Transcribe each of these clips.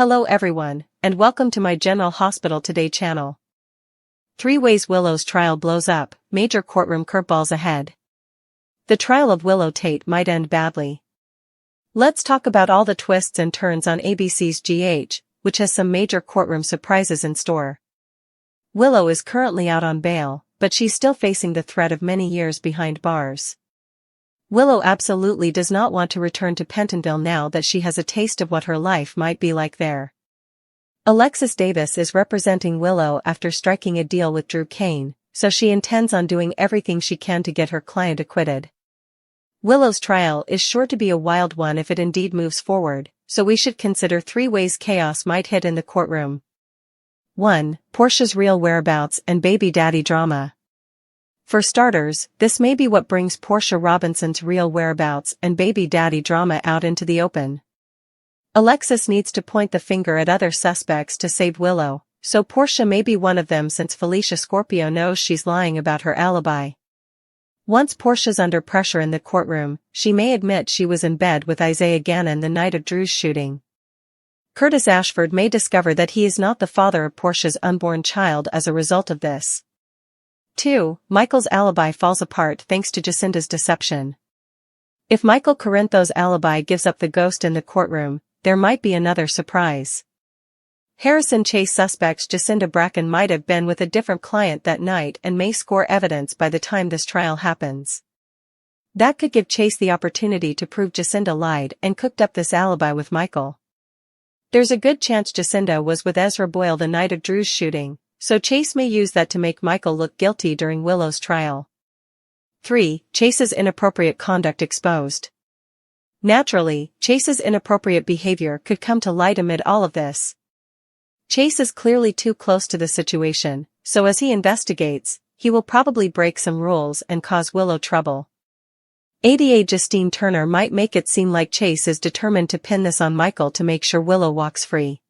Hello everyone, and welcome to my General Hospital Today channel. 3 ways Willow's trial blows up, major courtroom curveballs ahead. The trial of Willow Tate might end badly. Let's talk about all the twists and turns on ABC's GH, which has some major courtroom surprises in store. Willow is currently out on bail, but she's still facing the threat of many years behind bars. Willow absolutely does not want to return to Pentonville now that she has a taste of what her life might be like there. Alexis Davis is representing Willow after striking a deal with Drew Kane, so she intends on doing everything she can to get her client acquitted. Willow's trial is sure to be a wild one if it indeed moves forward, so we should consider 3 ways chaos might hit in the courtroom. 1. Portia's real whereabouts and baby daddy drama. For starters, this may be what brings Portia Robinson's real whereabouts and baby daddy drama out into the open. Alexis needs to point the finger at other suspects to save Willow, so Portia may be one of them since Felicia Scorpio knows she's lying about her alibi. Once Portia's under pressure in the courtroom, she may admit she was in bed with Isaiah Gannon the night of Drew's shooting. Curtis Ashford may discover that he is not the father of Portia's unborn child as a result of this. 2. Michael's alibi falls apart thanks to Jacinda's deception. If Michael Corinthos' alibi gives up the ghost in the courtroom, there might be another surprise. Harrison Chase suspects Jacinda Bracken might have been with a different client that night and may score evidence by the time this trial happens. That could give Chase the opportunity to prove Jacinda lied and cooked up this alibi with Michael. There's a good chance Jacinda was with Ezra Boyle the night of Drew's shooting, so Chase may use that to make Michael look guilty during Willow's trial. 3. Chase's inappropriate conduct exposed. Naturally, Chase's inappropriate behavior could come to light amid all of this. Chase is clearly too close to the situation, so as he investigates, he will probably break some rules and cause Willow trouble. ADA Justine Turner might make it seem like Chase is determined to pin this on Michael to make sure Willow walks free.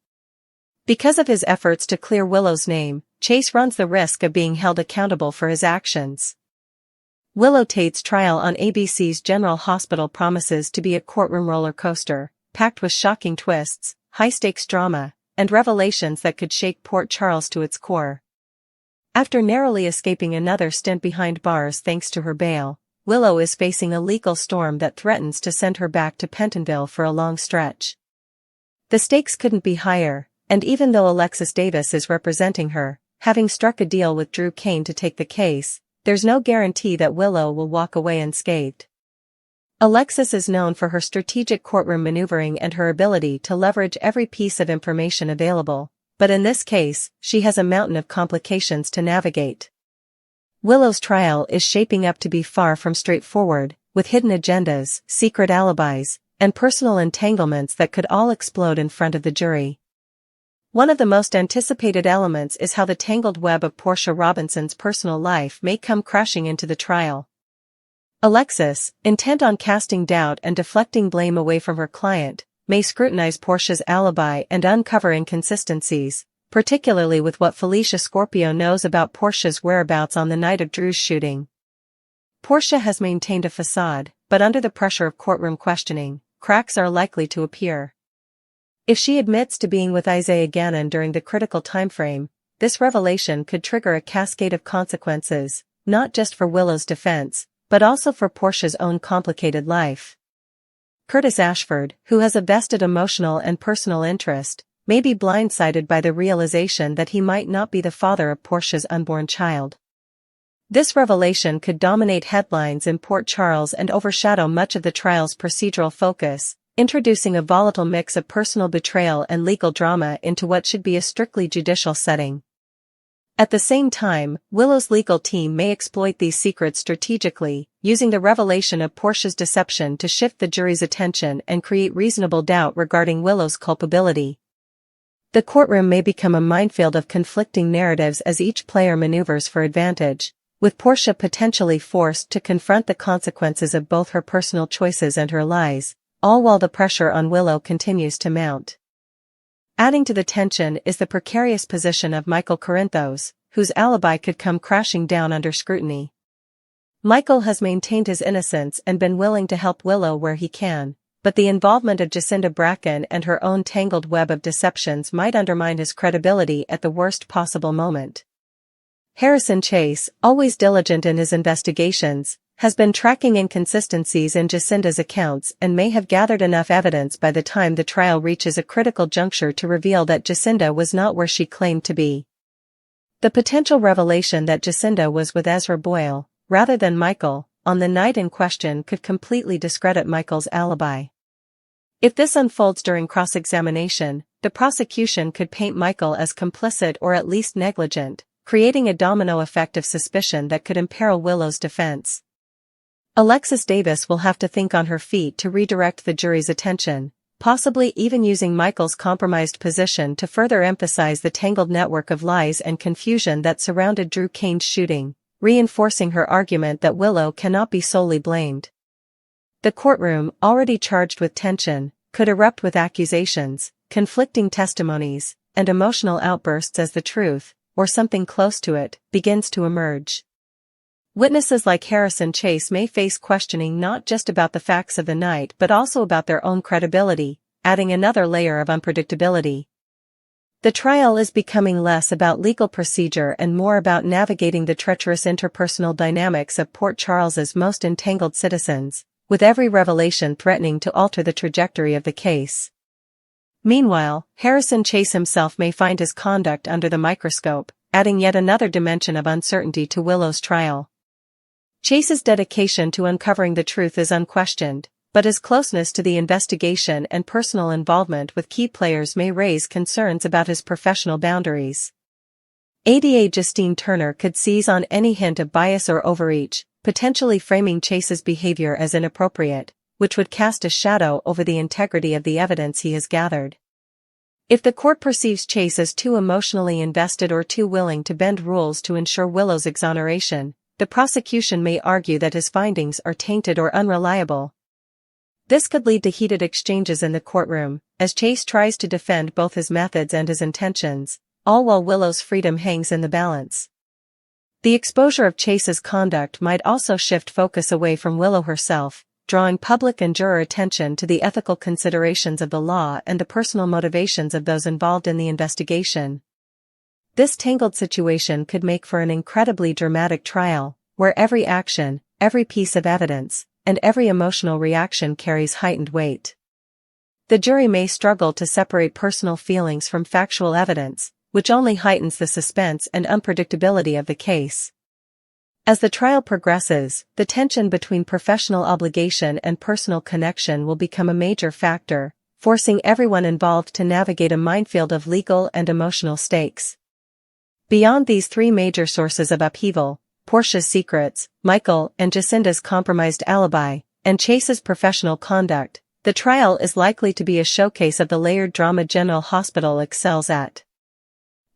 Because of his efforts to clear Willow's name, Chase runs the risk of being held accountable for his actions. Willow Tate's trial on ABC's General Hospital promises to be a courtroom roller coaster, packed with shocking twists, high-stakes drama, and revelations that could shake Port Charles to its core. After narrowly escaping another stint behind bars thanks to her bail, Willow is facing a legal storm that threatens to send her back to Pentonville for a long stretch. The stakes couldn't be higher. And even though Alexis Davis is representing her, having struck a deal with Drew Kane to take the case, there's no guarantee that Willow will walk away unscathed. Alexis is known for her strategic courtroom maneuvering and her ability to leverage every piece of information available, but in this case, she has a mountain of complications to navigate. Willow's trial is shaping up to be far from straightforward, with hidden agendas, secret alibis, and personal entanglements that could all explode in front of the jury. One of the most anticipated elements is how the tangled web of Portia Robinson's personal life may come crashing into the trial. Alexis, intent on casting doubt and deflecting blame away from her client, may scrutinize Portia's alibi and uncover inconsistencies, particularly with what Felicia Scorpio knows about Portia's whereabouts on the night of Drew's shooting. Portia has maintained a facade, but under the pressure of courtroom questioning, cracks are likely to appear. If she admits to being with Isaiah Gannon during the critical timeframe, this revelation could trigger a cascade of consequences, not just for Willow's defense, but also for Portia's own complicated life. Curtis Ashford, who has a vested emotional and personal interest, may be blindsided by the realization that he might not be the father of Portia's unborn child. This revelation could dominate headlines in Port Charles and overshadow much of the trial's procedural focus, introducing a volatile mix of personal betrayal and legal drama into what should be a strictly judicial setting. At the same time, Willow's legal team may exploit these secrets strategically, using the revelation of Portia's deception to shift the jury's attention and create reasonable doubt regarding Willow's culpability. The courtroom may become a minefield of conflicting narratives as each player maneuvers for advantage, with Portia potentially forced to confront the consequences of both her personal choices and her lies, all while the pressure on Willow continues to mount. Adding to the tension is the precarious position of Michael Corinthos, whose alibi could come crashing down under scrutiny. Michael has maintained his innocence and been willing to help Willow where he can, but the involvement of Jacinda Bracken and her own tangled web of deceptions might undermine his credibility at the worst possible moment. Harrison Chase, always diligent in his investigations, has been tracking inconsistencies in Jacinda's accounts and may have gathered enough evidence by the time the trial reaches a critical juncture to reveal that Jacinda was not where she claimed to be. The potential revelation that Jacinda was with Ezra Boyle, rather than Michael, on the night in question could completely discredit Michael's alibi. If this unfolds during cross-examination, the prosecution could paint Michael as complicit or at least negligent, creating a domino effect of suspicion that could imperil Willow's defense. Alexis Davis will have to think on her feet to redirect the jury's attention, possibly even using Michael's compromised position to further emphasize the tangled network of lies and confusion that surrounded Drew Cain's shooting, reinforcing her argument that Willow cannot be solely blamed. The courtroom, already charged with tension, could erupt with accusations, conflicting testimonies, and emotional outbursts as the truth, or something close to it, begins to emerge. Witnesses like Harrison Chase may face questioning not just about the facts of the night but also about their own credibility, adding another layer of unpredictability. The trial is becoming less about legal procedure and more about navigating the treacherous interpersonal dynamics of Port Charles's most entangled citizens, with every revelation threatening to alter the trajectory of the case. Meanwhile, Harrison Chase himself may find his conduct under the microscope, adding yet another dimension of uncertainty to Willow's trial. Chase's dedication to uncovering the truth is unquestioned, but his closeness to the investigation and personal involvement with key players may raise concerns about his professional boundaries. ADA Justine Turner could seize on any hint of bias or overreach, potentially framing Chase's behavior as inappropriate, which would cast a shadow over the integrity of the evidence he has gathered. If the court perceives Chase as too emotionally invested or too willing to bend rules to ensure Willow's exoneration, the prosecution may argue that his findings are tainted or unreliable. This could lead to heated exchanges in the courtroom, as Chase tries to defend both his methods and his intentions, all while Willow's freedom hangs in the balance. The exposure of Chase's conduct might also shift focus away from Willow herself, drawing public and juror attention to the ethical considerations of the law and the personal motivations of those involved in the investigation. This tangled situation could make for an incredibly dramatic trial, where every action, every piece of evidence, and every emotional reaction carries heightened weight. The jury may struggle to separate personal feelings from factual evidence, which only heightens the suspense and unpredictability of the case. As the trial progresses, the tension between professional obligation and personal connection will become a major factor, forcing everyone involved to navigate a minefield of legal and emotional stakes. Beyond these three major sources of upheaval, Portia's secrets, Michael and Jacinda's compromised alibi, and Chase's professional conduct, the trial is likely to be a showcase of the layered drama General Hospital excels at.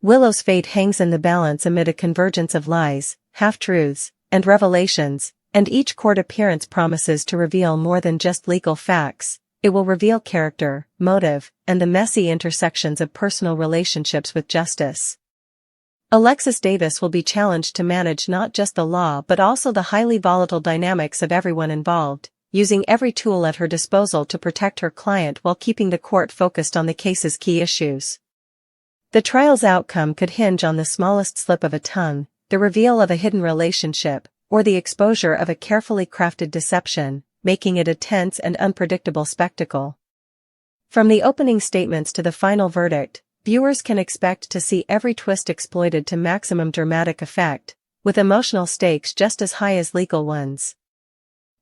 Willow's fate hangs in the balance amid a convergence of lies, half-truths, and revelations, and each court appearance promises to reveal more than just legal facts. It will reveal character, motive, and the messy intersections of personal relationships with justice. Alexis Davis will be challenged to manage not just the law but also the highly volatile dynamics of everyone involved, using every tool at her disposal to protect her client while keeping the court focused on the case's key issues. The trial's outcome could hinge on the smallest slip of a tongue, the reveal of a hidden relationship, or the exposure of a carefully crafted deception, making it a tense and unpredictable spectacle. From the opening statements to the final verdict, viewers can expect to see every twist exploited to maximum dramatic effect, with emotional stakes just as high as legal ones.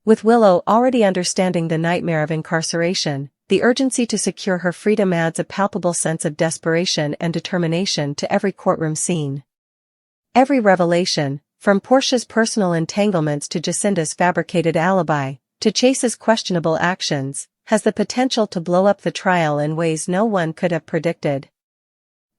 With Willow already understanding the nightmare of incarceration, the urgency to secure her freedom adds a palpable sense of desperation and determination to every courtroom scene. Every revelation, from Portia's personal entanglements to Jacinda's fabricated alibi, to Chase's questionable actions, has the potential to blow up the trial in ways no one could have predicted.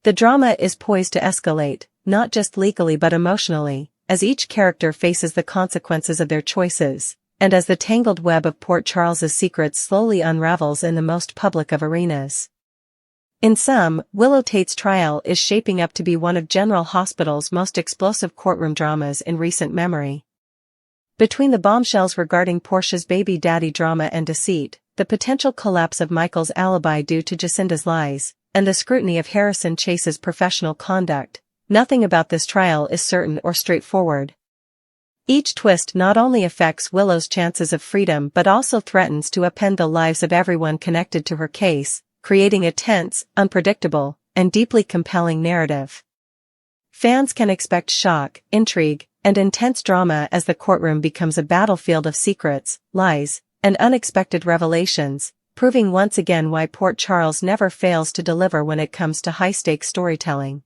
The drama is poised to escalate, not just legally but emotionally, as each character faces the consequences of their choices, and as the tangled web of Port Charles's secrets slowly unravels in the most public of arenas. In sum, Willow Tate's trial is shaping up to be one of General Hospital's most explosive courtroom dramas in recent memory. Between the bombshells regarding Portia's baby daddy drama and deceit, the potential collapse of Michael's alibi due to Jacinda's lies, and the scrutiny of Harrison Chase's professional conduct, nothing about this trial is certain or straightforward. Each twist not only affects Willow's chances of freedom but also threatens to upend the lives of everyone connected to her case, creating a tense, unpredictable, and deeply compelling narrative. Fans can expect shock, intrigue, and intense drama as the courtroom becomes a battlefield of secrets, lies, and unexpected revelations, proving once again why Port Charles never fails to deliver when it comes to high-stakes storytelling.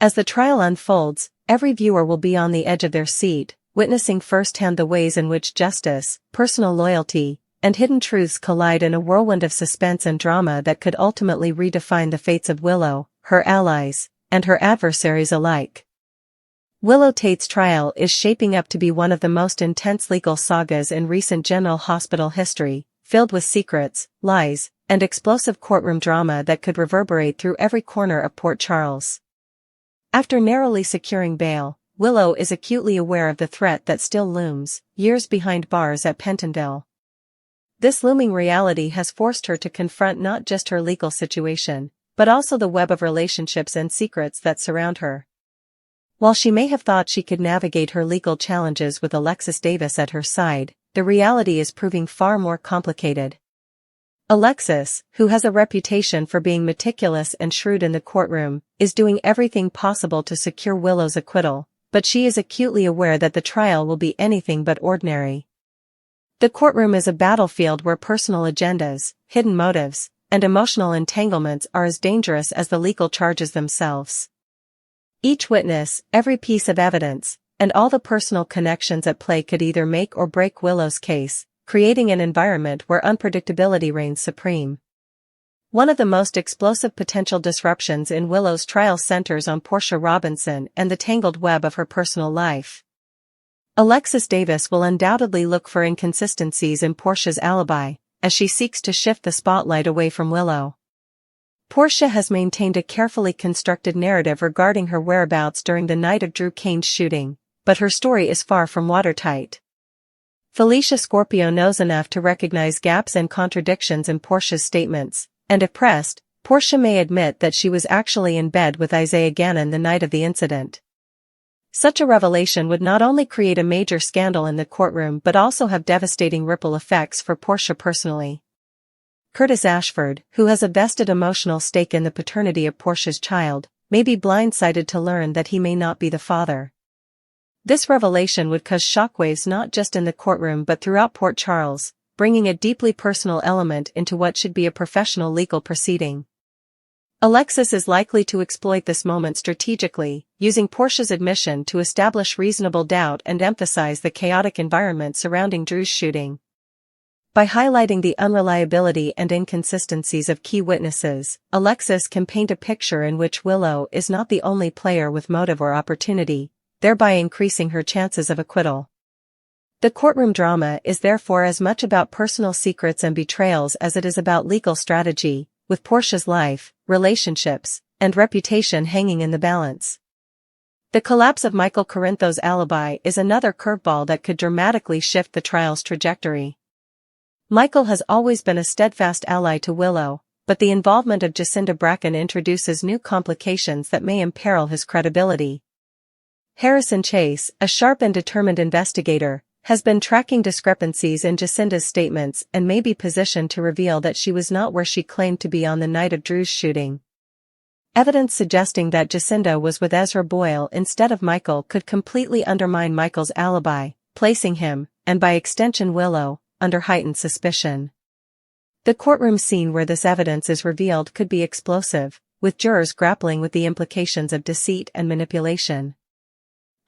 As the trial unfolds, every viewer will be on the edge of their seat, witnessing firsthand the ways in which justice, personal loyalty, and hidden truths collide in a whirlwind of suspense and drama that could ultimately redefine the fates of Willow, her allies, and her adversaries alike. Willow Tate's trial is shaping up to be one of the most intense legal sagas in recent General Hospital history, filled with secrets, lies, and explosive courtroom drama that could reverberate through every corner of Port Charles. After narrowly securing bail, Willow is acutely aware of the threat that still looms, years behind bars at Pentonville. This looming reality has forced her to confront not just her legal situation, but also the web of relationships and secrets that surround her. While she may have thought she could navigate her legal challenges with Alexis Davis at her side, the reality is proving far more complicated. Alexis, who has a reputation for being meticulous and shrewd in the courtroom, is doing everything possible to secure Willow's acquittal, but she is acutely aware that the trial will be anything but ordinary. The courtroom is a battlefield where personal agendas, hidden motives, and emotional entanglements are as dangerous as the legal charges themselves. Each witness, every piece of evidence, and all the personal connections at play could either make or break Willow's case, creating an environment where unpredictability reigns supreme. One of the most explosive potential disruptions in Willow's trial centers on Portia Robinson and the tangled web of her personal life. Alexis Davis will undoubtedly look for inconsistencies in Portia's alibi, as she seeks to shift the spotlight away from Willow. Portia has maintained a carefully constructed narrative regarding her whereabouts during the night of Drew Kane's shooting, but her story is far from watertight. Felicia Scorpio knows enough to recognize gaps and contradictions in Portia's statements, and if pressed, Portia may admit that she was actually in bed with Isaiah Gannon the night of the incident. Such a revelation would not only create a major scandal in the courtroom but also have devastating ripple effects for Portia personally. Curtis Ashford, who has a vested emotional stake in the paternity of Portia's child, may be blindsided to learn that he may not be the father. This revelation would cause shockwaves not just in the courtroom but throughout Port Charles, bringing a deeply personal element into what should be a professional legal proceeding. Alexis is likely to exploit this moment strategically, using Portia's admission to establish reasonable doubt and emphasize the chaotic environment surrounding Drew's shooting. By highlighting the unreliability and inconsistencies of key witnesses, Alexis can paint a picture in which Willow is not the only player with motive or opportunity, thereby increasing her chances of acquittal. The courtroom drama is therefore as much about personal secrets and betrayals as it is about legal strategy, with Portia's life, relationships, and reputation hanging in the balance. The collapse of Michael Corinthos' alibi is another curveball that could dramatically shift the trial's trajectory. Michael has always been a steadfast ally to Willow, but the involvement of Jacinda Bracken introduces new complications that may imperil his credibility. Harrison Chase, a sharp and determined investigator, has been tracking discrepancies in Jacinda's statements and may be positioned to reveal that she was not where she claimed to be on the night of Drew's shooting. Evidence suggesting that Jacinda was with Ezra Boyle instead of Michael could completely undermine Michael's alibi, placing him, and by extension Willow, under heightened suspicion. The courtroom scene where this evidence is revealed could be explosive, with jurors grappling with the implications of deceit and manipulation.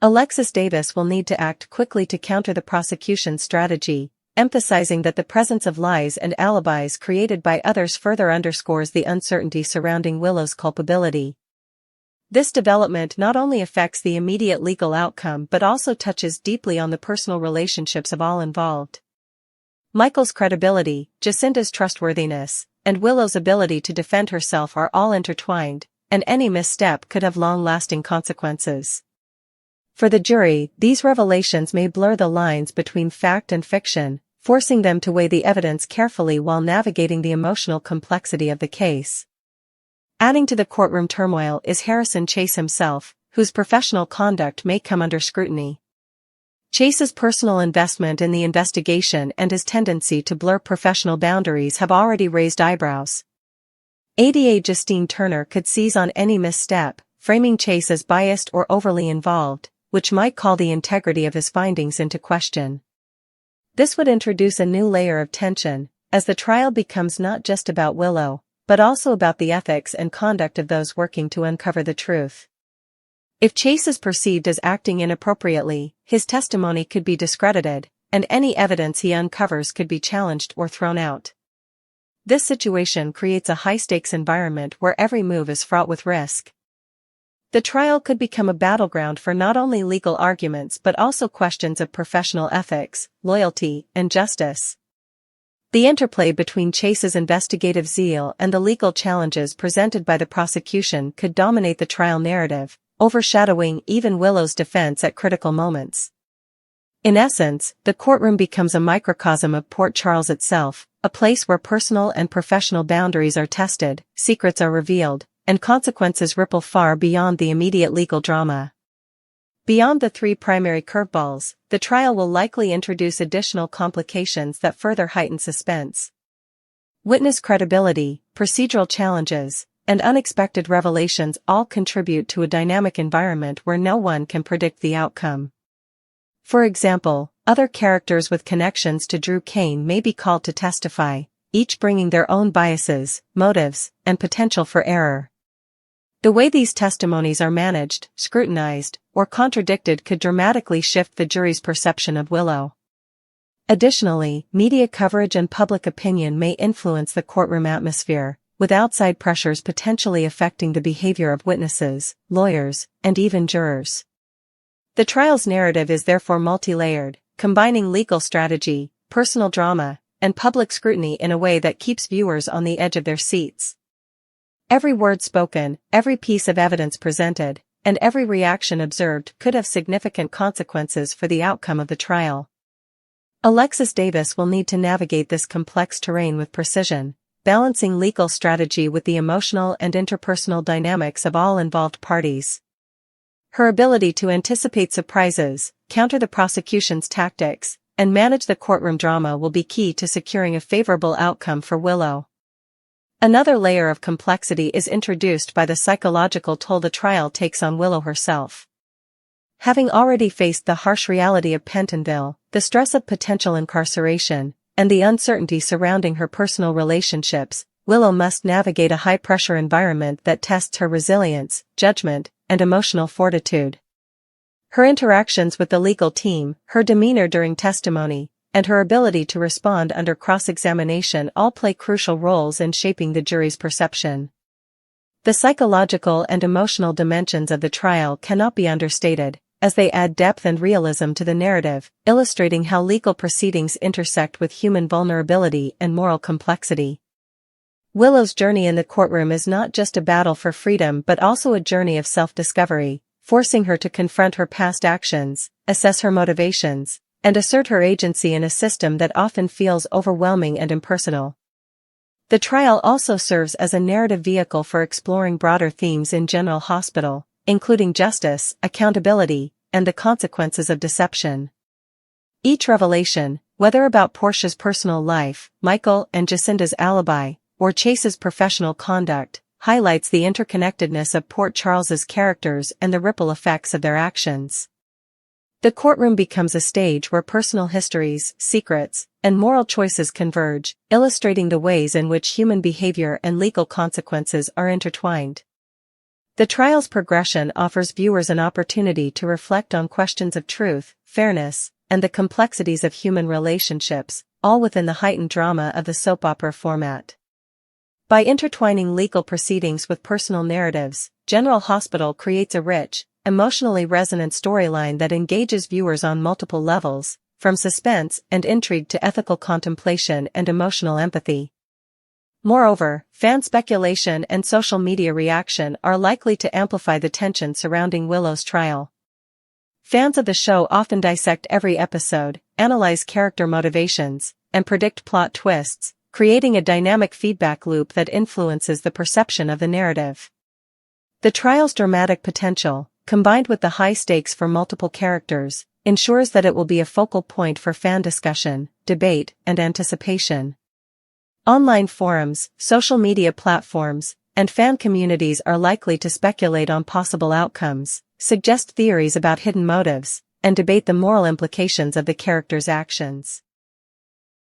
Alexis Davis will need to act quickly to counter the prosecution's strategy, emphasizing that the presence of lies and alibis created by others further underscores the uncertainty surrounding Willow's culpability. This development not only affects the immediate legal outcome but also touches deeply on the personal relationships of all involved. Michael's credibility, Jacinda's trustworthiness, and Willow's ability to defend herself are all intertwined, and any misstep could have long-lasting consequences. For the jury, these revelations may blur the lines between fact and fiction, forcing them to weigh the evidence carefully while navigating the emotional complexity of the case. Adding to the courtroom turmoil is Harrison Chase himself, whose professional conduct may come under scrutiny. Chase's personal investment in the investigation and his tendency to blur professional boundaries have already raised eyebrows. ADA Justine Turner could seize on any misstep, framing Chase as biased or overly involved, which might call the integrity of his findings into question. This would introduce a new layer of tension, as the trial becomes not just about Willow, but also about the ethics and conduct of those working to uncover the truth. If Chase is perceived as acting inappropriately, his testimony could be discredited, and any evidence he uncovers could be challenged or thrown out. This situation creates a high-stakes environment where every move is fraught with risk. The trial could become a battleground for not only legal arguments but also questions of professional ethics, loyalty, and justice. The interplay between Chase's investigative zeal and the legal challenges presented by the prosecution could dominate the trial narrative, overshadowing even Willow's defense at critical moments. In essence, the courtroom becomes a microcosm of Port Charles itself, a place where personal and professional boundaries are tested, secrets are revealed, and consequences ripple far beyond the immediate legal drama. Beyond the three primary curveballs, the trial will likely introduce additional complications that further heighten suspense. Witness credibility, procedural challenges, and unexpected revelations all contribute to a dynamic environment where no one can predict the outcome. For example, other characters with connections to Drew Kane may be called to testify, each bringing their own biases, motives, and potential for error. The way these testimonies are managed, scrutinized, or contradicted could dramatically shift the jury's perception of Willow. Additionally, media coverage and public opinion may influence the courtroom atmosphere, with outside pressures potentially affecting the behavior of witnesses, lawyers, and even jurors. The trial's narrative is therefore multi-layered, combining legal strategy, personal drama, and public scrutiny in a way that keeps viewers on the edge of their seats. Every word spoken, every piece of evidence presented, and every reaction observed could have significant consequences for the outcome of the trial. Alexis Davis will need to navigate this complex terrain with precision, balancing legal strategy with the emotional and interpersonal dynamics of all involved parties. Her ability to anticipate surprises, counter the prosecution's tactics, and manage the courtroom drama will be key to securing a favorable outcome for Willow. Another layer of complexity is introduced by the psychological toll the trial takes on Willow herself. Having already faced the harsh reality of Pentonville, the stress of potential incarceration, and the uncertainty surrounding her personal relationships, Willow must navigate a high-pressure environment that tests her resilience, judgment, and emotional fortitude. Her interactions with the legal team, her demeanor during testimony, and her ability to respond under cross-examination all play crucial roles in shaping the jury's perception. The psychological and emotional dimensions of the trial cannot be understated, as they add depth and realism to the narrative, illustrating how legal proceedings intersect with human vulnerability and moral complexity. Willow's journey in the courtroom is not just a battle for freedom but also a journey of self-discovery, forcing her to confront her past actions, assess her motivations, and assert her agency in a system that often feels overwhelming and impersonal. The trial also serves as a narrative vehicle for exploring broader themes in General Hospital, including justice, accountability, and the consequences of deception. Each revelation, whether about Portia's personal life, Michael and Jacinda's alibi, or Chase's professional conduct, highlights the interconnectedness of Port Charles's characters and the ripple effects of their actions. The courtroom becomes a stage where personal histories, secrets, and moral choices converge, illustrating the ways in which human behavior and legal consequences are intertwined. The trial's progression offers viewers an opportunity to reflect on questions of truth, fairness, and the complexities of human relationships, all within the heightened drama of the soap opera format. By intertwining legal proceedings with personal narratives, General Hospital creates a rich, emotionally resonant storyline that engages viewers on multiple levels, from suspense and intrigue to ethical contemplation and emotional empathy. Moreover, fan speculation and social media reaction are likely to amplify the tension surrounding Willow's trial. Fans of the show often dissect every episode, analyze character motivations, and predict plot twists, creating a dynamic feedback loop that influences the perception of the narrative. The trial's dramatic potential, combined with the high stakes for multiple characters, ensures that it will be a focal point for fan discussion, debate, and anticipation. Online forums, social media platforms, and fan communities are likely to speculate on possible outcomes, suggest theories about hidden motives, and debate the moral implications of the characters' actions.